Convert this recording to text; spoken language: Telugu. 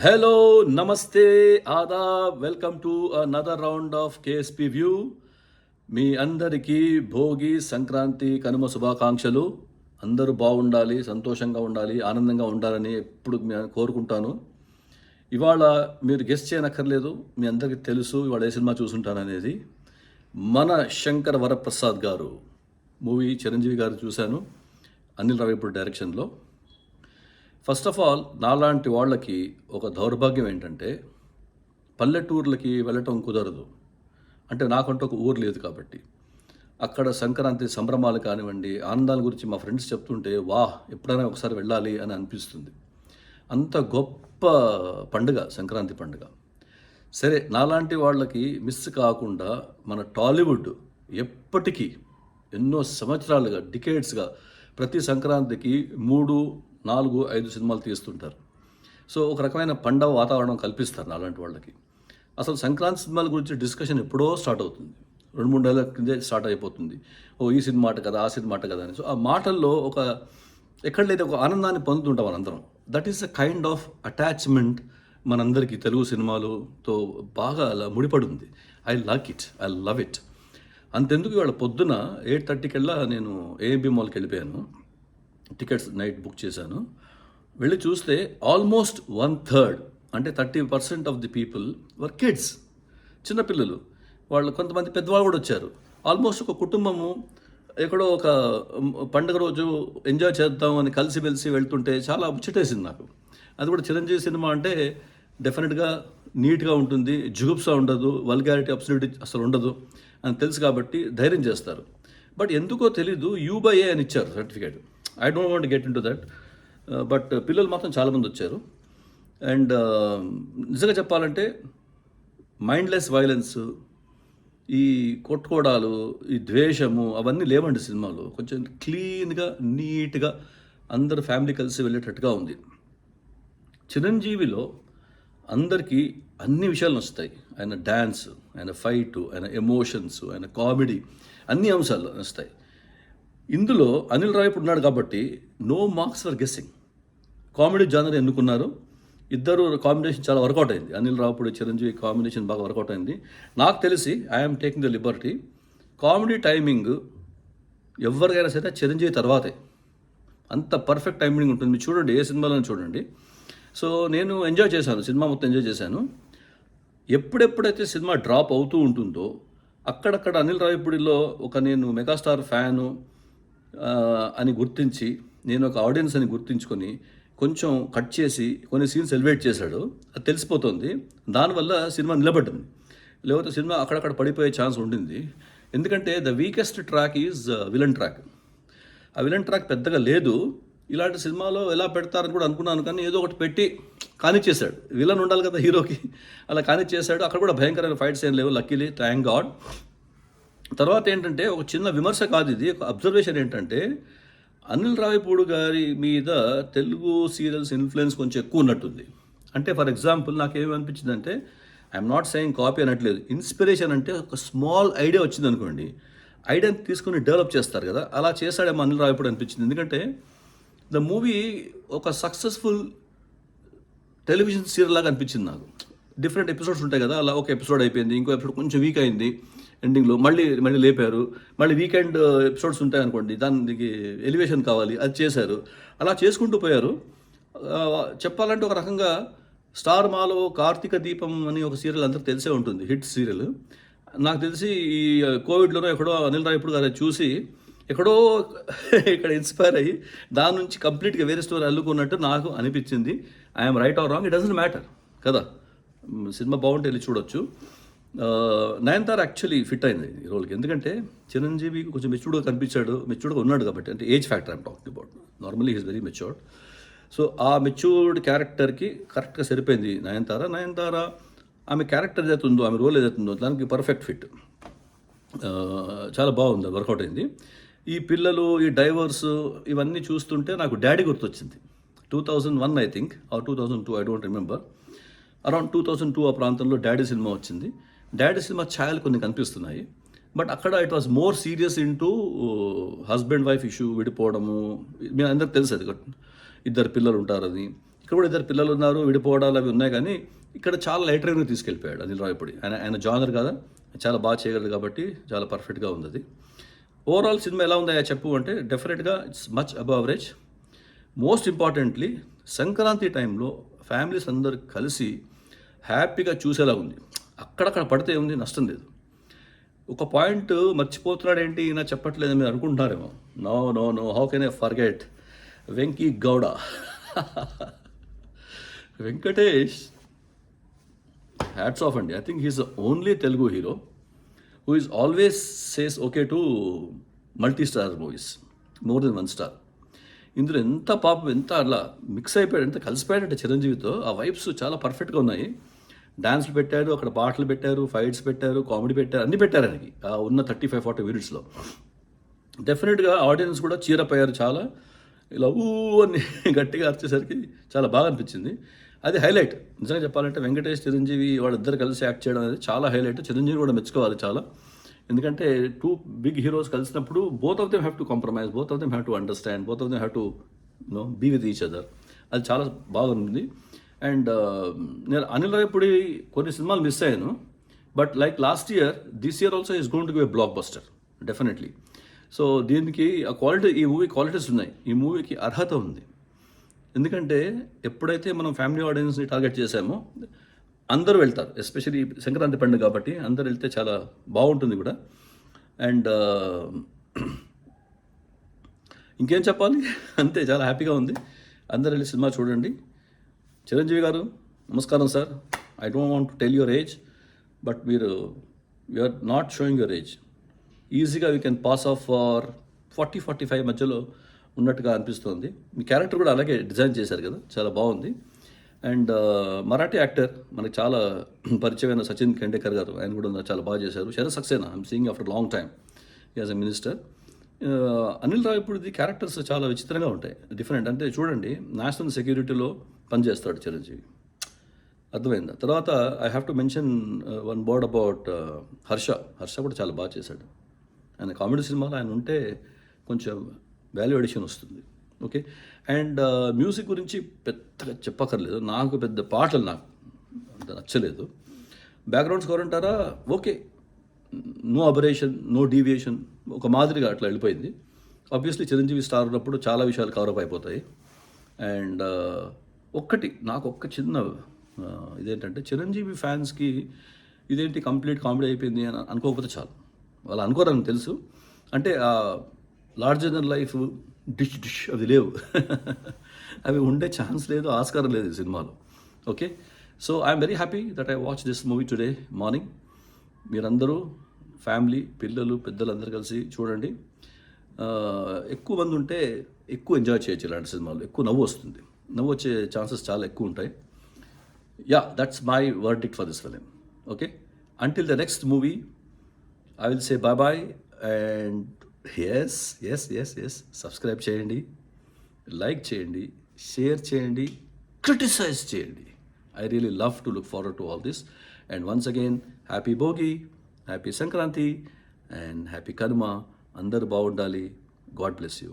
హలో నమస్తే ఆదాబ్ welcome to another round of KSP view. మీ అందరికీ భోగి సంక్రాంతి కనుమ శుభాకాంక్షలు. అందరూ బాగుండాలి, సంతోషంగా ఉండాలి, ఆనందంగా ఉండాలని ఎప్పుడు కోరుకుంటాను. ఇవాళ మీరు గెస్ట్ చేయనక్కర్లేదు, మీ అందరికీ తెలుసు ఇవాళ ఏ సినిమా చూసుంటాననేది. మన శంకర్ వరప్రసాద్ గారు మూవీ చిరంజీవి గారు చూశాను, అనిల్ రావిపూడి డైరెక్షన్లో. ఫస్ట్ ఆఫ్ ఆల్ నాలాంటి వాళ్ళకి ఒక దౌర్భాగ్యం ఏంటంటే పల్లెటూర్లకి వెళ్ళటం కుదరదు. అంటే నాకంటూ ఒక ఊరు లేదు కాబట్టి అక్కడ సంక్రాంతి సంభ్రమాలు కానివ్వండి, ఆనందాల గురించి మా ఫ్రెండ్స్ చెప్తుంటే ఎప్పుడైనా ఒకసారి వెళ్ళాలి అని అనిపిస్తుంది. అంత గొప్ప పండుగ సంక్రాంతి పండుగ. సరే, నాలాంటి వాళ్ళకి మిస్ కాకుండా మన టాలీవుడ్ ఎప్పటికీ ఎన్నో సంవత్సరాలుగా డికేడ్స్గా ప్రతి సంక్రాంతికి 3, 4, 5 సినిమాలు తీస్తుంటారు. సో ఒక రకమైన పండగ వాతావరణం కల్పిస్తారు నాలాంటి వాళ్ళకి. అసలు సంక్రాంతి సినిమాల గురించి డిస్కషన్ ఎప్పుడో స్టార్ట్ అవుతుంది, 2-3 నెలల కిందే స్టార్ట్ అయిపోతుంది. ఈ సినిమా అట కదా, ఆ సినిమా అట కదా అని. సో ఆ మాటల్లో ఒక ఎక్కడ లేదా ఒక ఆనందాన్ని పొందుతుంటాం మనందరం. That is a kind of attachment మనందరికీ తెలుగు సినిమాలతో బాగా అలా ముడిపడి ఉంది. I love it. అంతెందుకు ఇవాళ పొద్దున 8:30 నేను ఏఎంబి మాల్కి వెళ్ళిపోయాను. టికెట్స్ నైట్ బుక్ చేశాను. వెళ్ళి చూస్తే ఆల్మోస్ట్ 1/3 అంటే 30% of the people were kids, చిన్నపిల్లలు. వాళ్ళు కొంతమంది పెద్దవాళ్ళు కూడా వచ్చారు. ఆల్మోస్ట్ ఒక కుటుంబము ఎక్కడో ఒక పండుగ రోజు ఎంజాయ్ చేద్దాం అని కలిసిమెలిసి వెళ్తుంటే చాలా ముచ్చటేసింది నాకు. అది కూడా చిరంజీవి సినిమా అంటే డెఫినెట్గా నీట్గా ఉంటుంది, జుగుప్సా ఉండదు, వల్గారిటీ అబ్సల్యూటీ అసలు ఉండదు అని తెలుసు కాబట్టి ధైర్యం చేస్తారు. బట్ ఎందుకో తెలీదు U/A అని ఇచ్చారు certificate. I don't want get in to that. But పిల్లలు మాత్రం చాలామంది వచ్చారు. అండ్ నిజంగా చెప్పాలంటే మైండ్లెస్ వైలెన్స్, ఈ కొట్టుకోవడాలు, ఈ ద్వేషము అవన్నీ లేవండి సినిమాలో. కొంచెం క్లీన్గా, నీట్గా అందరు ఫ్యామిలీ కలిసి వెళ్ళేటట్టుగా ఉంది. చిరంజీవిలో అందరికీ అన్ని విషయాలు నచ్చుతాయి. ఆయన డ్యాన్స్, ఆయన ఫైటు, ఆయన ఎమోషన్స్, ఆయన కామెడీ, అన్ని అంశాలు నచ్చుతాయి. ఇందులో అనిల్ రావిపూడి ఉన్నాడు కాబట్టి no marks for guessing. Comedy genre ఎన్నుకున్నారు. ఇద్దరు కాంబినేషన్ చాలా వర్కౌట్ అయింది. అనిల్ రావిపూడి చిరంజీవి కాంబినేషన్ బాగా వర్కౌట్ అయింది. నాకు తెలిసి I'm taking the liberty, comedy timing ఎవరికైనా సరే చిరంజీవి తర్వాతే. అంత పర్ఫెక్ట్ టైమింగ్ ఉంటుంది. మీరు చూడండి, ఏ సినిమాలో చూడండి. సో నేను ఎంజాయ్ చేశాను, సినిమా మొత్తం ఎంజాయ్ చేశాను. ఎప్పుడెప్పుడైతే సినిమా డ్రాప్ అవుతూ ఉంటుందో అక్కడక్కడ అనిల్ రావిపూడిలో నేను మెగాస్టార్ ఫ్యాను అని గుర్తించి, నేను ఒక ఆడియన్స్ అని గుర్తించుకొని కొంచెం కట్ చేసి కొన్ని సీన్స్ ఎలివేట్ చేశాడు. అది తెలిసిపోతుంది. దానివల్ల సినిమా నిలబడ్డింది. లేకపోతే సినిమా అక్కడక్కడ పడిపోయే ఛాన్స్ ఉండింది. ఎందుకంటే the weakest track is villain track. ఆ విలన్ ట్రాక్ పెద్దగా లేదు. ఇలాంటి సినిమాలో ఎలా పెడతారని కూడా అనుకున్నాను, కానీ ఏదో ఒకటి పెట్టి కానిచ్చేశాడు. విలన్ ఉండాలి కదా హీరోకి, అలా కానిచ్చేశాడు. అక్కడ కూడా భయంకరమైన ఫైట్స్ ఏం లేవు, లక్కీలీ, థ్యాంక్ గాడ్. తర్వాత ఏంటంటే ఒక చిన్న విమర్శ కాదు ఇది, ఒక అబ్జర్వేషన్ ఏంటంటే అనిల్ రావిపూడి గారి మీద తెలుగు సీరియల్స్ ఇన్ఫ్లుయెన్స్ కొంచెం ఎక్కువ ఉన్నట్టుంది. అంటే ఫర్ ఎగ్జాంపుల్ నాకేమనిపించిందంటే, ఐఎమ్ నాట్ సెయింగ్ కాపీ అనట్లేదు, ఇన్స్పిరేషన్ అంటే ఒక స్మాల్ ఐడియా వచ్చింది అనుకోండి, ఐడియాని తీసుకుని డెవలప్ చేస్తారు కదా, అలా చేశాడేమో అనిల్ రావిపూడి అనిపించింది. ఎందుకంటే ద మూవీ ఒక సక్సెస్ఫుల్ టెలివిజన్ సీరియల్ లాగా అనిపించింది నాకు. డిఫరెంట్ ఎపిసోడ్స్ ఉంటాయి కదా, అలా ఒక ఎపిసోడ్ అయిపోయింది, ఇంకో ఎపిసోడ్ కొంచెం వీక్ అయింది, ఎండింగ్లో మళ్ళీ లేపారు, మళ్ళీ వీకెండ్ ఎపిసోడ్స్ ఉంటాయి అనుకోండి, దానికి ఎలివేషన్ కావాలి, అది చేశారు. అలా చేసుకుంటూ పోయారు. చెప్పాలంటే ఒక రకంగా స్టార్ మాలో కార్తీక దీపం అని ఒక సీరియల్ అందరికి తెలిసే ఉంటుంది, హిట్ సీరియల్. నాకు తెలిసి ఈ కోవిడ్లోనో ఎక్కడో అనిల్ రావిపూడి గారు చూసి ఎక్కడో ఇక్కడ ఇన్స్పైర్ అయ్యి దాని నుంచి కంప్లీట్గా వేరే స్టోరీ అల్లుకున్నట్టు నాకు అనిపించింది. I'm right are wrong, it doesn't matter కదా. సినిమా బాగుంటే వెళ్ళి చూడొచ్చు. నయనతార యాక్చువల్లీ ఫిట్ అయింది ఈ రోల్కి. ఎందుకంటే చిరంజీవి కొంచెం మెచ్యూర్డ్గా కనిపించాడు, మెచ్యూర్డ్గా ఉన్నాడు కాబట్టి. అంటే age factor I'm talking about. Normally he's very matured. So ఆ మెచ్యూర్డ్ క్యారెక్టర్కి కరెక్ట్గా సరిపోయింది నయనతార. ఆమె క్యారెక్టర్ ఏదైతే ఉందో, ఆమె రోల్ ఏదైతే ఉందో దానికి పర్ఫెక్ట్ ఫిట్. చాలా బాగుంది, వర్కౌట్ అయింది. ఈ పిల్లలు, ఈ డైవర్స్, ఇవన్నీ చూస్తుంటే నాకు డాడీ గుర్తొచ్చింది. 2001 I think, or 2002, I don't remember. Around 2002 ఆ ప్రాంతంలో డాడీ సినిమా వచ్చింది. డాడీ సినిమా ఛాయలు కొన్ని కనిపిస్తున్నాయి. బట్ అక్కడ it was more serious into husband wife issue, విడిపోవడము. మీ అందరికి తెలుసు అది. 2 పిల్లలు ఉంటారు అది. ఇక్కడ కూడా ఇద్దరు పిల్లలు ఉన్నారు, విడిపోవడాలు అవి ఉన్నాయి, కానీ ఇక్కడ చాలా లైటర్గా తీసుకెళ్ళిపోయాడు అనిల్ రావిపూడి. ఆయన జానర్ కదా, చాలా బాగా చేయగలడు కాబట్టి చాలా పర్ఫెక్ట్గా ఉంది అది. ఓవరాల్ సినిమా ఎలా ఉందా చెప్పు అంటే డెఫినెట్గా it's much above average. Most importantly Sankranti టైంలో ఫ్యామిలీస్ అందరు కలిసి హ్యాపీగా చూసేలా ఉంది. అక్కడక్కడ పడితే ఉంది, నష్టం లేదు. ఒక పాయింట్ మర్చిపోతున్నాడు ఏంటి ఈయన చెప్పట్లేదు మీరు అనుకుంటున్నారేమో. No no no, how can I forget Venky Gowda. Venkatesh hats off అండి. I think he's the only Telugu hero who is always says okay to multi-star movies, more than one star. ఇందులో ఎంత పాపం ఎంత అలా మిక్స్ అయిపోయాడు, ఎంత కలిసిపోయాడంటే చిరంజీవితో. ఆ వైబ్స్ చాలా పర్ఫెక్ట్గా ఉన్నాయి. డాన్స్లు పెట్టారు, అక్కడ పాటలు పెట్టారు, ఫైట్స్ పెట్టారు, కామెడీ పెట్టారు, అన్నీ పెట్టారు ఆయనకి ఆ ఉన్న 35-40 మినిట్స్లో. డెఫినెట్గా ఆడియన్స్ కూడా చీరప్ అయ్యారు చాలా. ఇలా అని గట్టిగా అరిచేసరికి చాలా బాగా అనిపించింది. అది హైలైట్. నిజంగా చెప్పాలంటే వెంకటేష్ చిరంజీవి వాళ్ళిద్దరు కలిసి యాక్ట్ చేయడం అనేది చాలా హైలైట్. చిరంజీవి కూడా మెచ్చుకోవాలి చాలా. ఎందుకంటే 2 బిగ్ హీరోస్ కలిసినప్పుడు both of them have to compromise, both of them have to understand, both of them have to be with each other. అది చాలా బాగుంది. అండ్ నేను అనిల్ రావిపూడి కొన్ని సినిమాలు మిస్ అయ్యాను, but like last year, this year also is going to be a block buster definitely. So దీనికి ఆ క్వాలిటీ, ఈ మూవీ క్వాలిటీస్ ఉన్నాయి, ఈ మూవీకి అర్హత ఉంది. ఎందుకంటే ఎప్పుడైతే మనం ఫ్యామిలీ ఆడియన్స్ని టార్గెట్ చేసామో అందరూ వెళ్తారు, ఎస్పెషల్లీ సంక్రాంతి పండుగ కాబట్టి అందరూ వెళ్తే చాలా బాగుంటుంది కూడా. అండ్ ఇంకేం చెప్పాలి, అంతే, చాలా హ్యాపీగా ఉంది. అందరూ వెళ్ళి సినిమా చూడండి. చిరంజీవి గారు నమస్కారం sir. I don't want to tell your age, but మీరు are not showing your age. ఈజీగా you can pass off for 40-45 మధ్యలో ఉన్నట్టుగా అనిపిస్తుంది. మీ క్యారెక్టర్ కూడా అలాగే డిజైన్ చేశారు కదా, చాలా బాగుంది. అండ్ మరాఠీ యాక్టర్ మనకి చాలా పరిచయమైన సచిన్ ఖండేకర్ గారు, ఆయన కూడా చాలా బాగా చేశారు. Sharat Saxena I'm seeing after long time as a minister. Anil రావిపూడిది క్యారెక్టర్స్ చాలా విచిత్రంగా ఉంటాయి, డిఫరెంట్. అంటే చూడండి, నేషనల్ సెక్యూరిటీలో పనిచేస్తాడు చిరంజీవి, అర్థమైందా. తర్వాత I have to mention one word about Harsha కూడా చాలా బాగా చేశాడు. ఆయన కామెడీ సినిమాలో ఆయన ఉంటే కొంచెం వాల్యూ అడిషన్ వస్తుంది. ఓకే. అండ్ మ్యూజిక్ గురించి పెద్దగా చెప్పక్కర్లేదు, నాకు పెద్ద పాటలు నాకు అంత నచ్చలేదు. బ్యాక్గ్రౌండ్ స్కోర్ అంటారా, okay, no aberration, no deviation, ఒక మాదిరిగా అట్లా వెళ్ళిపోయింది. ఆబ్వియస్లీ చిరంజీవి స్టార్ ఉన్నప్పుడు చాలా విషయాలు కవరప్ అయిపోతాయి. అండ్ నాకు ఒక్క చిన్న ఇదేంటంటే, చిరంజీవి ఫ్యాన్స్కి ఇదేంటి కంప్లీట్ కామెడీ అయిపోయింది అని అనుకోకపోతే చాలు. వాళ్ళు అనుకోరని తెలుసు. అంటే లార్జర్ దెన్ లైఫ్ డిష్ అవి లేవు. అవి ఉండే ఛాన్స్ లేదు, ఆస్కారం లేదు ఈ సినిమాలో. Okay. So I'm very happy that I watch this movie today morning. మీరందరూ ఫ్యామిలీ, పిల్లలు, పెద్దలు అందరూ కలిసి చూడండి. ఎక్కువ మంది ఉంటే ఎక్కువ ఎంజాయ్ చేయొచ్చు ఇలాంటి సినిమాలు. ఎక్కువ నవ్వు వస్తుంది, నవ్వు వచ్చే ఛాన్సెస్ చాలా ఎక్కువ ఉంటాయి. Yeah, that's my verdict for this film. Okay. Until the next movie I will say bye bye. And yes subscribe చేయండి, లైక్ చేయండి, షేర్ చేయండి, క్రిటిసైజ్ చేయండి. I really love to look forward to all this. And once again happy Bhogi, happy Sankranti and happy Kanuma. అందరూ బాగుండాలి. God bless you.